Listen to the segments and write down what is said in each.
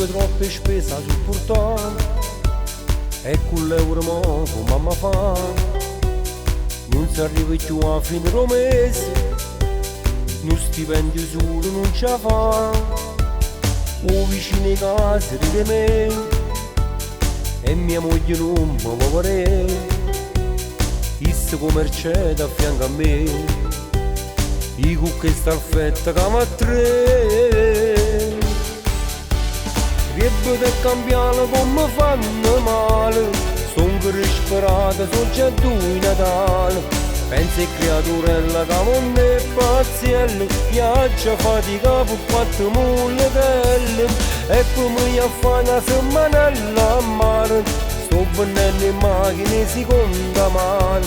Sempre troppe spese a supportare e con l'euro mo con mamma fa non si arriva più a fine del mese, uno stipendio solo non ce la fa. O vicino ai case ride me e mia moglie non mi può vedere, issa come Mercedes a fianco a me, io con questa alfetta che mi a tre. Riebbe da cambiare come fanno male, son che risperata, son già due Natale. Pensa e creaturella che non è pazziella, viaggia fatica per 4 mulletelle e poi mi a fare una setmanella a mare. Sto venendo in macchina seconda mano,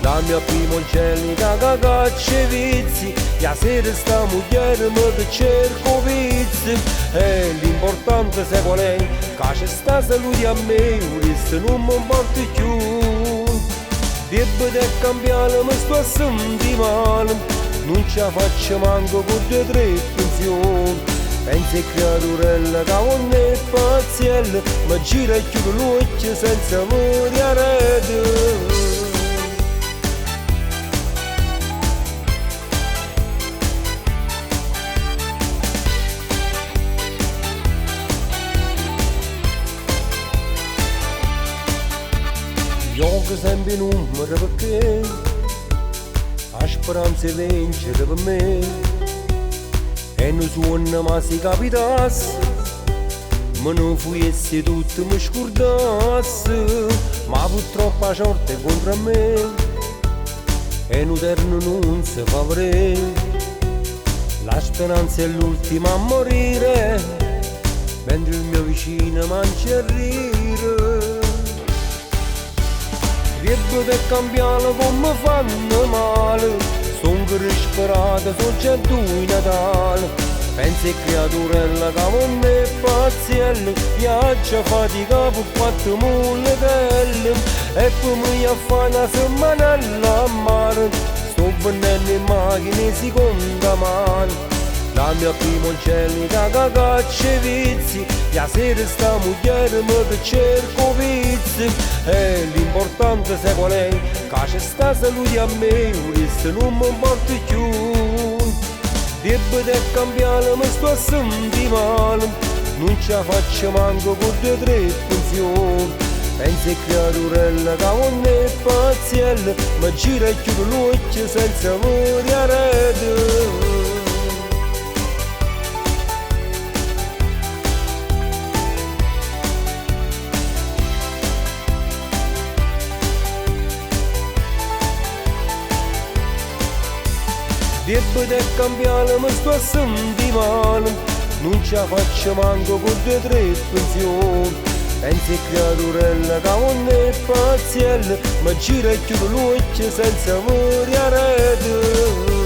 la mia prima angelita che caccia vizi, la sera sta moglie che cerco vizi. E l'importante se qual è, che c'è sta salute a me, questo non mi importa più. Debbo da cambiare, mi sto a sentire male, non ce la faccio manco con 2 o 3 pensioni. Pensa e creaturella che non è pazziella, ma gira e chiude l'occhio senza morire. Gioco sempre in numero perché la speranza è vincere per me e non suona ma si capitasse, ma non fuesse tutto mi scordasse, ma purtroppo la sorte è contro me e un eterno non si fa vedere. La speranza è l'ultima a morire mentre il mio vicino mangia a rire. Riebbe da cambiare come fanno male, son che risperata, son già 2 Natale. Pensa e creaturella che non è pazziella, viaggia fatica per 4 mulletelle e poi mi a fare una setmanella a mare. Sto venendo in macchina seconda mano, la mia prima angelita che caccia vizi, la sera sta moglie che cerco vizi. E l'importante se qual è, che c'è sta salute a me, questo non mi importa più. Debbo da cambiare, mi sto a sentire male, non ce la faccio manco con 2 o 3 pensioni. Pensa e creaturella che non è pazziella, ma gira e chiude l'occhio senza morire. Debbo da cambiare, mi sto a sentire male, non ce la faccio manco con 2 o 3 pensioni. Pensa e creaturella che non è pazziella, ma gira e chiude l'occhio senza morire.